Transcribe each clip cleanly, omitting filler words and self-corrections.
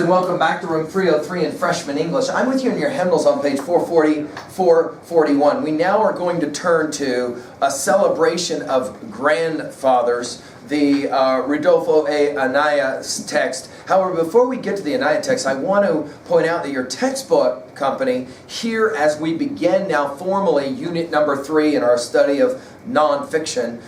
and welcome back to room 303 in Freshman English. I'm with you in your hymnals on page 440, 441. We now are going to turn to a celebration of grandfathers, the Rudolfo a Anaya text. However, before we get to the Anaya text, I want to point out that your textbook company, here as we begin now formally unit number 3 in our study of nonfiction,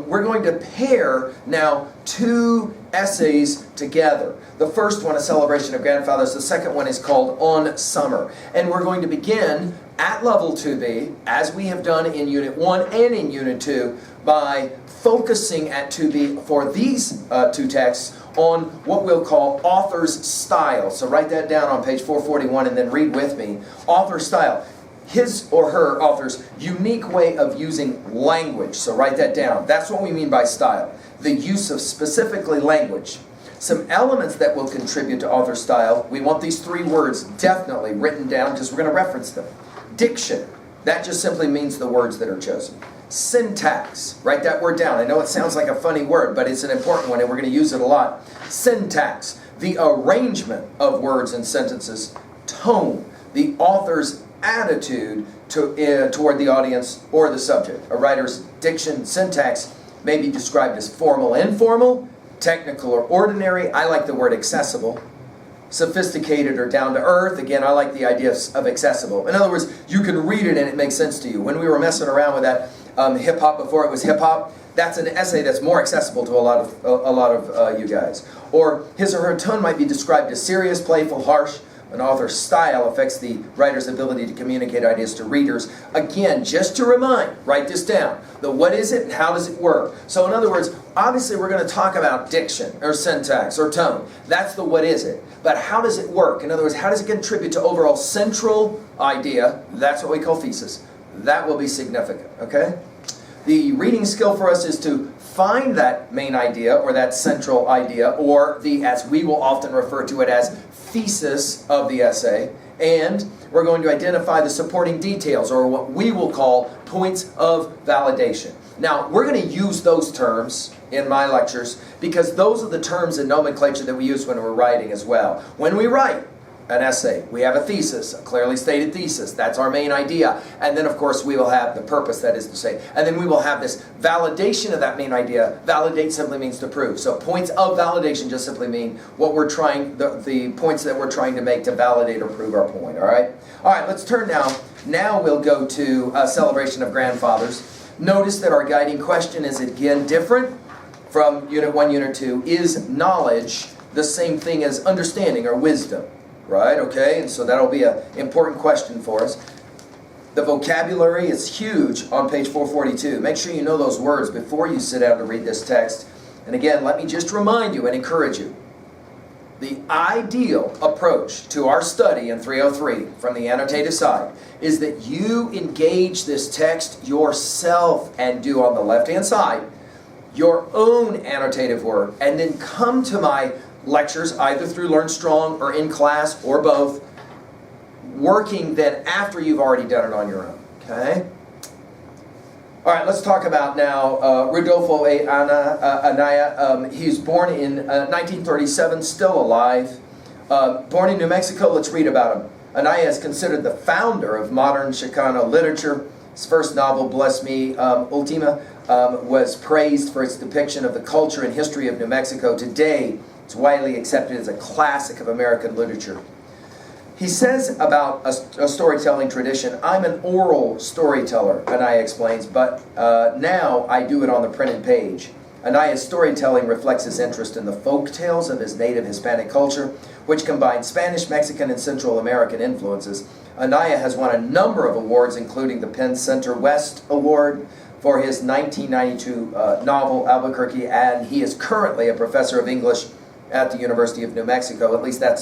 we're going to pair now 2 essays together. The first one, A Celebration of Grandfathers. The second one is called On Summer. And we're going to begin at level 2B, as we have done in Unit 1 and in Unit 2, by focusing at 2B for these 2 texts on what we'll call author's style. So write that down on page 441 and then read with me. Author's style. His or her author's unique way of using language. So write that down. That's what we mean by style. The use of specifically language. Some elements that will contribute to author style. We want these 3 words definitely written down because we're going to reference them. Diction. That just simply means the words that are chosen. Syntax. Write that word down. I know it sounds like a funny word, but it's an important one and we're going to use it a lot. Syntax. The arrangement of words and sentences. Tone. The author's attitude toward the audience or the subject. A writer's diction, syntax may be described as formal, informal, technical or ordinary. I like the word accessible. Sophisticated or down to earth. Again, I like the idea of accessible. In other words, you can read it and it makes sense to you. When we were messing around with that hip hop before it was hip hop, that's an essay that's more accessible to a lot of you guys. Or his or her tone might be described as serious, playful, harsh. An author's style affects the writer's ability to communicate ideas to readers. Again, just to remind, write this down. The what is it and how does it work? So in other words, obviously we're going to talk about diction or syntax or tone. That's the what is it. But how does it work? In other words, how does it contribute to overall central idea? That's what we call thesis. That will be significant, okay? The reading skill for us is to find that main idea or that central idea, or the, as we will often refer to it as, thesis of the essay, and we're going to identify the supporting details, or what we will call points of validation. Now, we're going to use those terms in my lectures because those are the terms and nomenclature that we use when we're writing as well. When we write an essay, we have a thesis, a clearly stated thesis. That's our main idea. And then, of course, we will have the purpose, that is to say. And then we will have this validation of that main idea. Validate simply means to prove. So points of validation just simply mean what we're trying, the points that we're trying to make to validate or prove our point. All right? All right, let's turn now. Now we'll go to a celebration of grandfathers. Notice that our guiding question is again different from Unit 1, Unit 2. Is knowledge the same thing as understanding or wisdom? Right, okay, and so that'll be an important question for us. The vocabulary is huge on page 442. Make sure you know those words before you sit down to read this text. And again, let me just remind you and encourage you. The ideal approach to our study in 303 from the annotative side is that you engage this text yourself and do on the left-hand side your own annotative work and then come to my lectures either through Learn Strong or in class or both, working then after you've already done it on your own. Okay? All right, let's talk about now Rudolfo a Anaya. He was born in 1937, still alive. Born in New Mexico, let's read about him. Anaya is considered the founder of modern Chicano literature. His first novel, Bless Me, Ultima, was praised for its depiction of the culture and history of New Mexico. Today, it's widely accepted as a classic of American literature. He says about a storytelling tradition, I'm an oral storyteller, Anaya explains, but now I do it on the printed page. Anaya's storytelling reflects his interest in the folk tales of his native Hispanic culture, which combines Spanish, Mexican, and Central American influences. Anaya has won a number of awards, including the Penn Center West Award for his 1992 novel, Albuquerque, and he is currently a professor of English at the University of New Mexico. At least that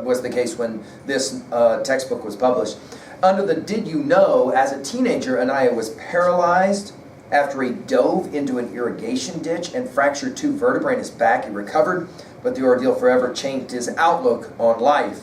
was the case when this textbook was published. Under the Did You Know, as a teenager, Anaya was paralyzed after he dove into an irrigation ditch and fractured 2 vertebrae in his back. He recovered, but the ordeal forever changed his outlook on life.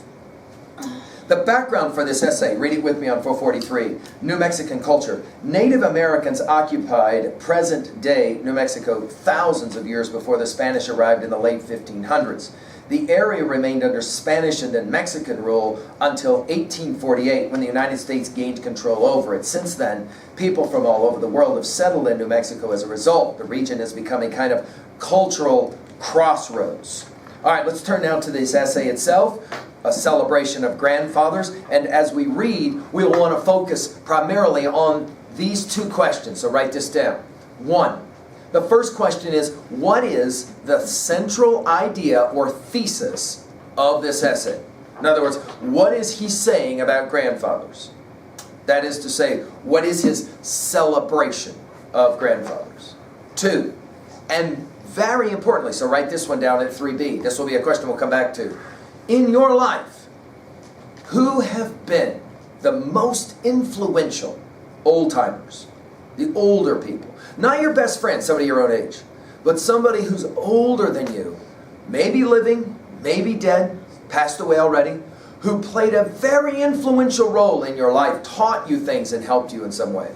The background for this essay, read it with me on 443, New Mexican culture. Native Americans occupied present-day New Mexico thousands of years before the Spanish arrived in the late 1500s. The area remained under Spanish and then Mexican rule until 1848 when the United States gained control over it. Since then, people from all over the world have settled in New Mexico as a result. The region has become a kind of cultural crossroads. All right, let's turn now to this essay itself, a celebration of grandfathers. And as we read, we'll want to focus primarily on these two questions. So write this down. One, the first question is, what is the central idea or thesis of this essay? In other words, what is he saying about grandfathers? That is to say, what is his celebration of grandfathers? Two, and very importantly, so write this one down at 3B. This will be a question we'll come back to. In your life, who have been the most influential old-timers? The older people. Not your best friend, somebody your own age, but somebody who's older than you, maybe living, maybe dead, passed away already, who played a very influential role in your life, taught you things and helped you in some way.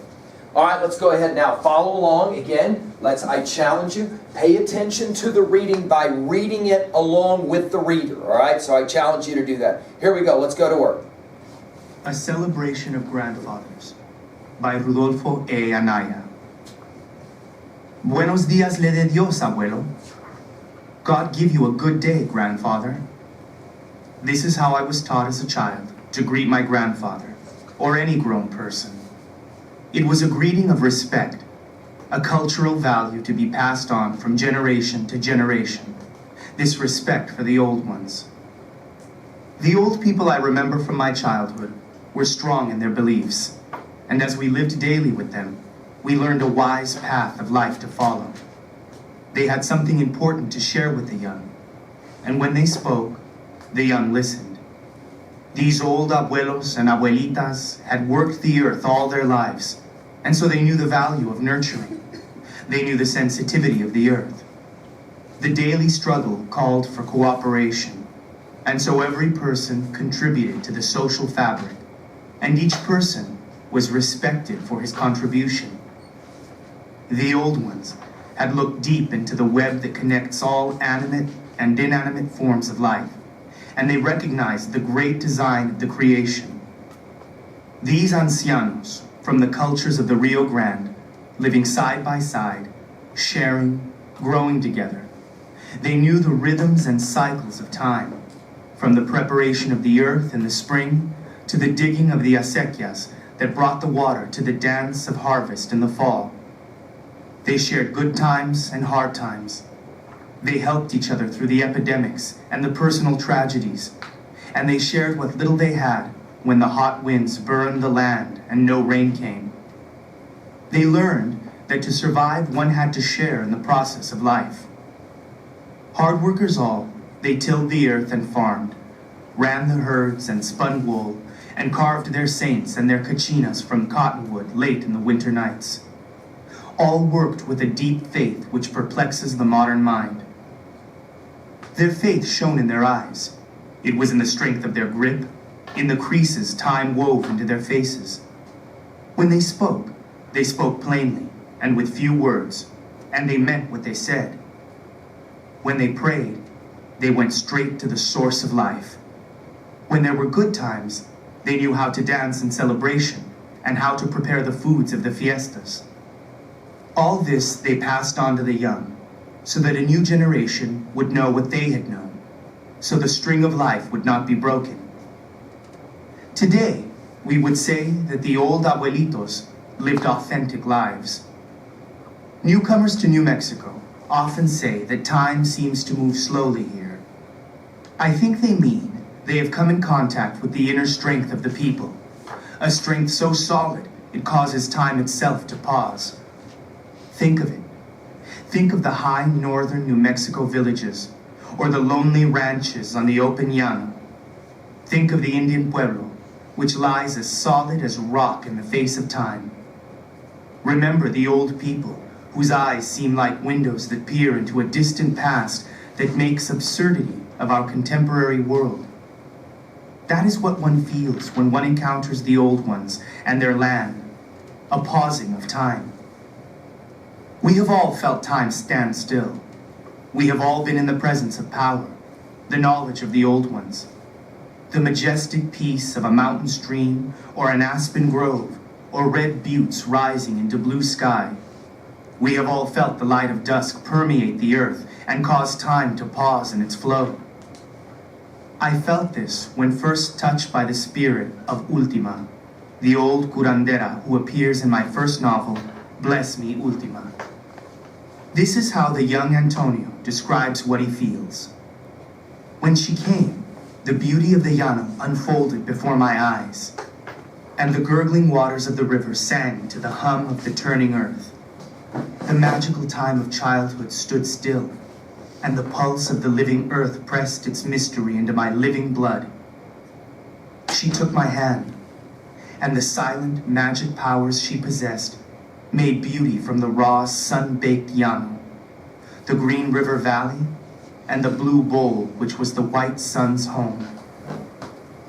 All right, let's go ahead now. Follow along. Again, I challenge you, pay attention to the reading by reading it along with the reader. All right, so I challenge you to do that. Here we go. Let's go to work. A Celebration of Grandfathers by Rudolfo e Anaya. Buenos días le de Dios, abuelo. God give you a good day, grandfather. This is how I was taught as a child to greet my grandfather, or any grown person. It was a greeting of respect, a cultural value to be passed on from generation to generation, this respect for the old ones. The old people I remember from my childhood were strong in their beliefs, and as we lived daily with them, we learned a wise path of life to follow. They had something important to share with the young, and when they spoke, the young listened. These old abuelos and abuelitas had worked the earth all their lives, and so they knew the value of nurturing. They knew the sensitivity of the earth. The daily struggle called for cooperation, and so every person contributed to the social fabric, and each person was respected for his contribution. The old ones had looked deep into the web that connects all animate and inanimate forms of life, and they recognized the great design of the creation. These ancianos, from the cultures of the Rio Grande, living side by side, sharing, growing together, they knew the rhythms and cycles of time, from the preparation of the earth in the spring to the digging of the acequias that brought the water to the dance of harvest in the fall. They shared good times and hard times. They helped each other through the epidemics and the personal tragedies, and they shared what little they had when the hot winds burned the land and no rain came. They learned that to survive one had to share in the process of life. Hard workers all, they tilled the earth and farmed, ran the herds and spun wool, and carved their saints and their cachinas from cottonwood late in the winter nights. All worked with a deep faith which perplexes the modern mind. Their faith shone in their eyes. It was in the strength of their grip, in the creases time wove into their faces. When they spoke plainly and with few words, and they meant what they said. When they prayed, they went straight to the source of life. When there were good times, they knew how to dance in celebration and how to prepare the foods of the fiestas. All this they passed on to the young, so that a new generation would know what they had known, so the string of life would not be broken. Today, we would say that the old abuelitos lived authentic lives. Newcomers to New Mexico often say that time seems to move slowly here. I think they mean they have come in contact with the inner strength of the people, a strength so solid it causes time itself to pause. Think of it. Think of the high northern New Mexico villages, or the lonely ranches on the open llano. Think of the Indian pueblo, which lies as solid as rock in the face of time. Remember the old people, whose eyes seem like windows that peer into a distant past that makes absurdity of our contemporary world. That is what one feels when one encounters the old ones and their land, a pausing of time. We have all felt time stand still. We have all been in the presence of power. the knowledge of the old ones, the majestic peace of a mountain stream or an aspen grove or red buttes rising into blue sky. We have all felt the light of dusk permeate the earth and cause time to pause in its flow. I felt this when first touched by the spirit of Ultima, the old curandera who appears in my first novel, Bless Me, Ultima. This is how the young Antonio describes what he feels. When she came, the beauty of the llano unfolded before my eyes, and the gurgling waters of the river sang to the hum of the turning earth. The magical time of childhood stood still, and the pulse of the living earth pressed its mystery into my living blood. She took my hand, and the silent magic powers she possessed made beauty from the raw, sun-baked llano, the green river valley, and the blue bowl which was the white sun's home.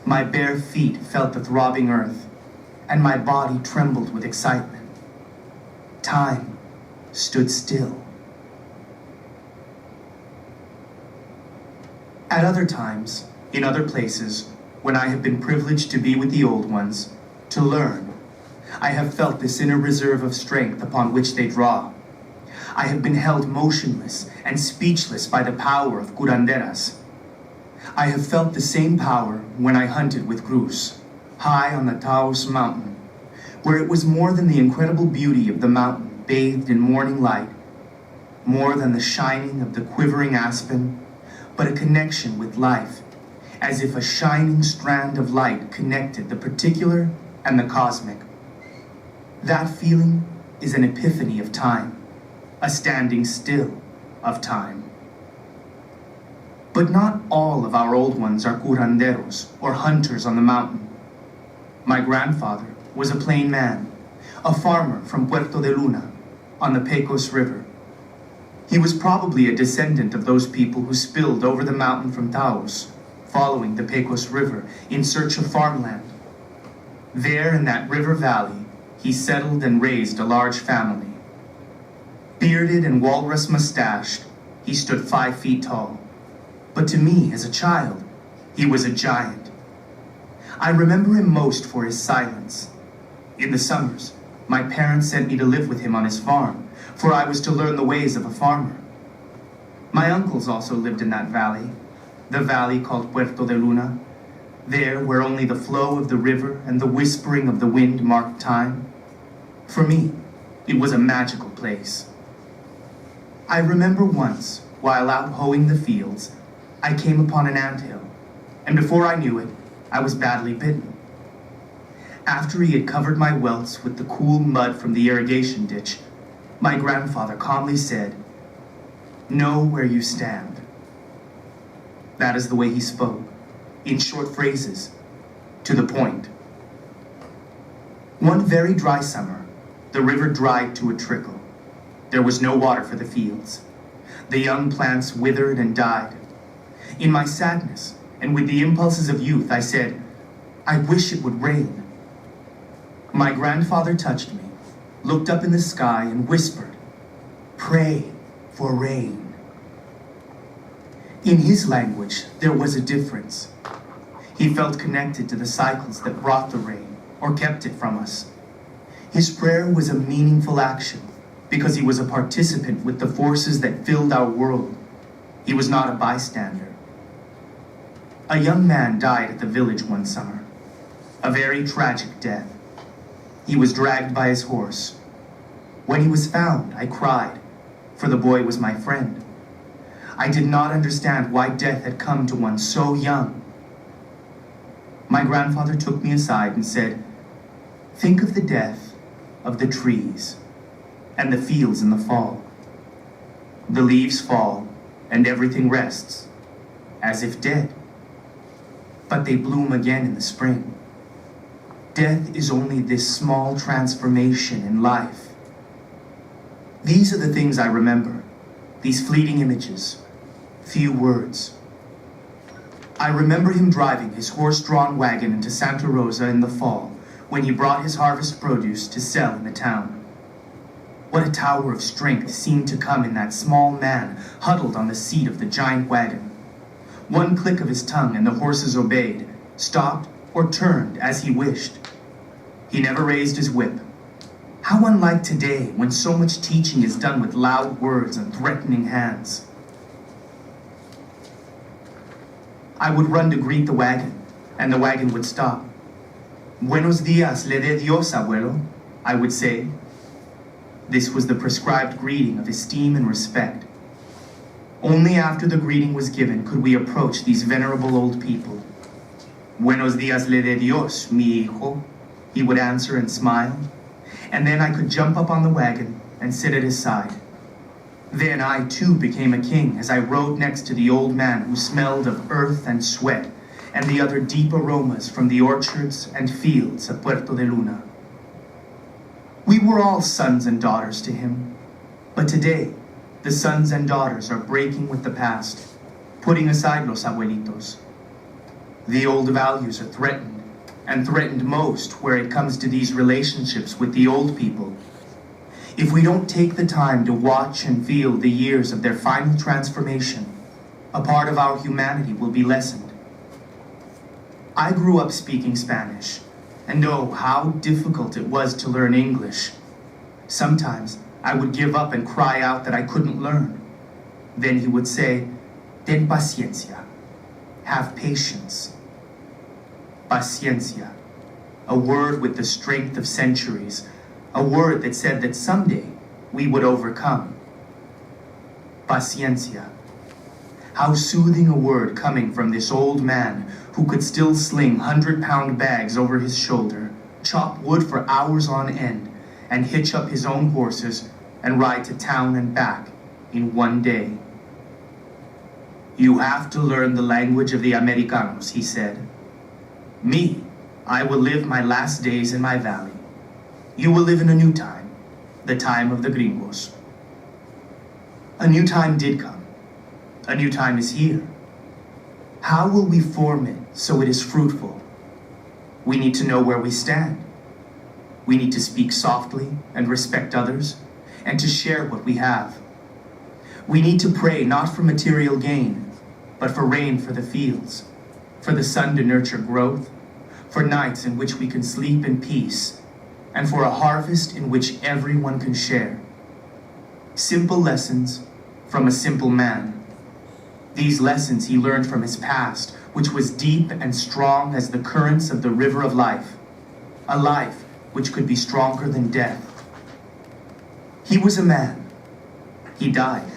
My bare feet felt the throbbing earth, and my body trembled with excitement. Time stood still. At other times, in other places, when I have been privileged to be with the old ones, to learn, I have felt this inner reserve of strength upon which they draw. I have been held motionless and speechless by the power of curanderas. I have felt the same power when I hunted with Cruz, high on the Taos mountain, where it was more than the incredible beauty of the mountain bathed in morning light, more than the shining of the quivering aspen, but a connection with life, as if a shining strand of light connected the particular and the cosmic. That feeling is an epiphany of time, a standing still of time. But not all of our old ones are curanderos or hunters on the mountain. My grandfather was a plain man, a farmer from Puerto de Luna on the Pecos River. He was probably a descendant of those people who spilled over the mountain from Taos, following the Pecos River in search of farmland. There in that river valley, he settled and raised a large family. Bearded and walrus-mustached, he stood 5 feet tall. But to me, as a child, he was a giant. I remember him most for his silence. In the summers, my parents sent me to live with him on his farm, for I was to learn the ways of a farmer. My uncles also lived in that valley, the valley called Puerto de Luna, there where only the flow of the river and the whispering of the wind marked time. For me, it was a magical place. I remember once, while out hoeing the fields, I came upon an anthill, and before I knew it, I was badly bitten. After he had covered my welts with the cool mud from the irrigation ditch, my grandfather calmly said, "Know where you stand." That is the way he spoke, in short phrases, to the point. One very dry summer, the river dried to a trickle. There was no water for the fields. The young plants withered and died. In my sadness, and with the impulses of youth, I said, "I wish it would rain." My grandfather touched me, looked up in the sky, and whispered, "Pray for rain." In his language, there was a difference. He felt connected to the cycles that brought the rain, or kept it from us. His prayer was a meaningful action, because he was a participant with the forces that filled our world. He was not a bystander. A young man died at the village one summer, a very tragic death. He was dragged by his horse. When he was found, I cried, for the boy was my friend. I did not understand why death had come to one so young. My grandfather took me aside and said, "Think of the death of the trees and the fields in the fall. The leaves fall and everything rests, as if dead. But they bloom again in the spring. Death is only this small transformation in life." These are the things I remember, these fleeting images, few words. I remember him driving his horse-drawn wagon into Santa Rosa in the fall, when he brought his harvest produce to sell in the town. What a tower of strength seemed to come in that small man huddled on the seat of the giant wagon. One click of his tongue and the horses obeyed, stopped, or turned as he wished. He never raised his whip. How unlike today, when so much teaching is done with loud words and threatening hands. I would run to greet the wagon, and the wagon would stop. Buenos días, le dé Dios, abuelo, I would say. This was the prescribed greeting of esteem and respect. Only after the greeting was given could we approach these venerable old people. Buenos días, le dé Dios, mi hijo, he would answer and smile. And then I could jump up on the wagon and sit at his side. Then I too became a king as I rode next to the old man who smelled of earth and sweat and the other deep aromas from the orchards and fields of Puerto de Luna. We were all sons and daughters to him, but today the sons and daughters are breaking with the past, putting aside los abuelitos. The old values are threatened, and threatened most where it comes to these relationships with the old people. If we don't take the time to watch and feel the years of their final transformation, a part of our humanity will be lessened. I grew up speaking Spanish, and oh, how difficult it was to learn English. Sometimes I would give up and cry out that I couldn't learn. Then he would say, ten paciencia, have patience. Paciencia, a word with the strength of centuries, a word that said that someday we would overcome. Paciencia. How soothing a word coming from this old man who could still sling 100-pound bags over his shoulder, chop wood for hours on end, and hitch up his own horses and ride to town and back in one day. You have to learn the language of the Americanos, he said. Me, I will live my last days in my valley. You will live in a new time, the time of the gringos. A new time did come. A new time is here. How will we form it so it is fruitful? We need to know where we stand. We need to speak softly and respect others, and to share what we have. We need to pray not for material gain, but for rain for the fields, for the sun to nurture growth, for nights in which we can sleep in peace, and for a harvest in which everyone can share. Simple lessons from a simple man. These lessons he learned from his past, which was deep and strong as the currents of the river of life, a life which could be stronger than death. He was a man. He died.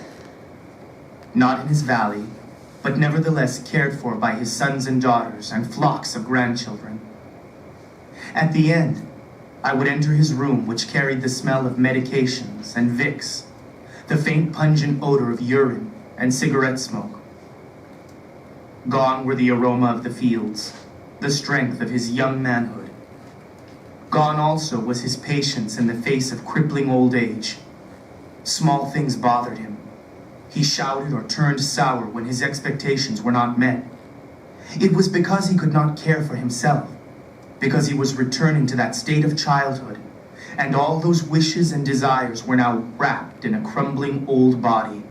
Not in his valley, but nevertheless cared for by his sons and daughters and flocks of grandchildren. At the end, I would enter his room, which carried the smell of medications and Vicks, the faint pungent odor of urine and cigarette smoke. Gone were the aroma of the fields, the strength of his young manhood. Gone also was his patience in the face of crippling old age. Small things bothered him. He shouted or turned sour when his expectations were not met. It was because he could not care for himself, because he was returning to that state of childhood, and all those wishes and desires were now wrapped in a crumbling old body.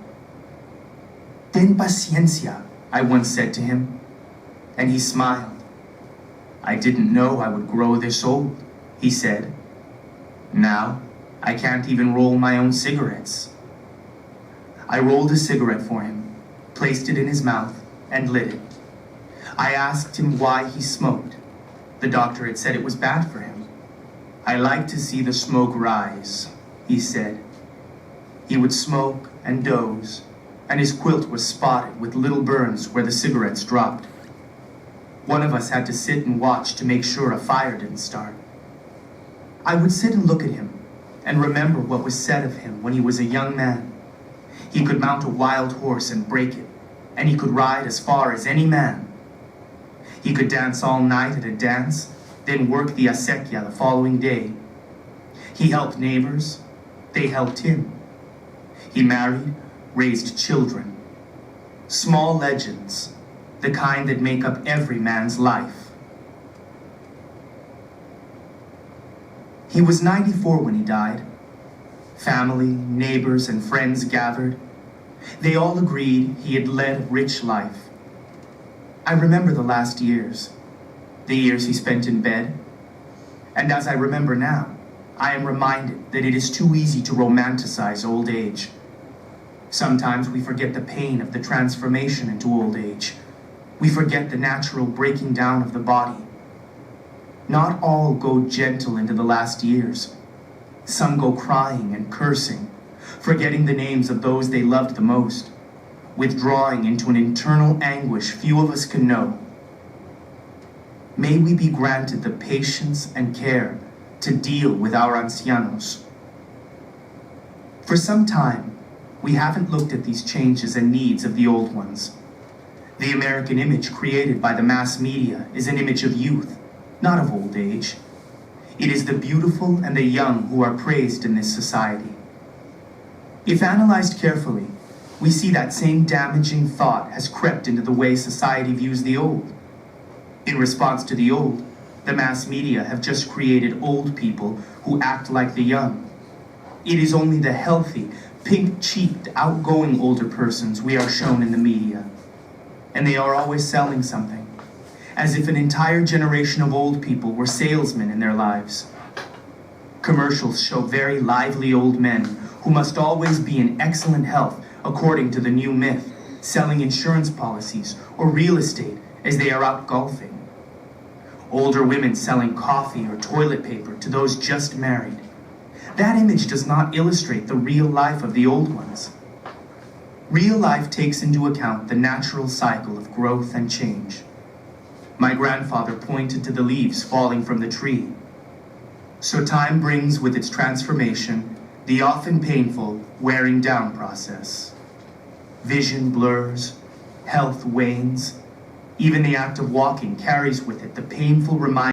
Ten paciencia, I once said to him, and he smiled. I didn't know I would grow this old, he said. Now, I can't even roll my own cigarettes. I rolled a cigarette for him, placed it in his mouth, and lit it. I asked him why he smoked. The doctor had said it was bad for him. I like to see the smoke rise, he said. He would smoke and doze, and his quilt was spotted with little burns where the cigarettes dropped. One of us had to sit and watch to make sure a fire didn't start. I would sit and look at him and remember what was said of him when he was a young man. He could mount a wild horse and break it, and he could ride as far as any man. He could dance all night at a dance, then work the acequia the following day. He helped neighbors, they helped him. He married, raised children. Small legends, the kind that make up every man's life. He was 94 when he died. Family, neighbors, and friends gathered. They all agreed he had led a rich life. I remember the last years, the years he spent in bed, and as I remember now, I am reminded that it is too easy to romanticize old age. Sometimes we forget the pain of the transformation into old age. We forget the natural breaking down of the body. Not all go gentle into the last years. Some go crying and cursing, forgetting the names of those they loved the most, withdrawing into an internal anguish few of us can know. May we be granted the patience and care to deal with our ancianos. For some time, we haven't looked at these changes and needs of the old ones. The American image created by the mass media is an image of youth, not of old age. It is the beautiful and the young who are praised in this society. If analyzed carefully, we see that same damaging thought has crept into the way society views the old. In response to the old, the mass media have just created old people who act like the young. It is only the healthy, pink-cheeked, outgoing older persons we are shown in the media. And they are always selling something, as if an entire generation of old people were salesmen in their lives. Commercials show very lively old men who must always be in excellent health according to the new myth, selling insurance policies or real estate as they are out golfing. Older women selling coffee or toilet paper to those just married. That image does not illustrate the real life of the old ones. Real life takes into account the natural cycle of growth and change. My grandfather pointed to the leaves falling from the tree. So time brings with its transformation the often painful wearing down process. Vision blurs, health wanes. Even the act of walking carries with it the painful reminder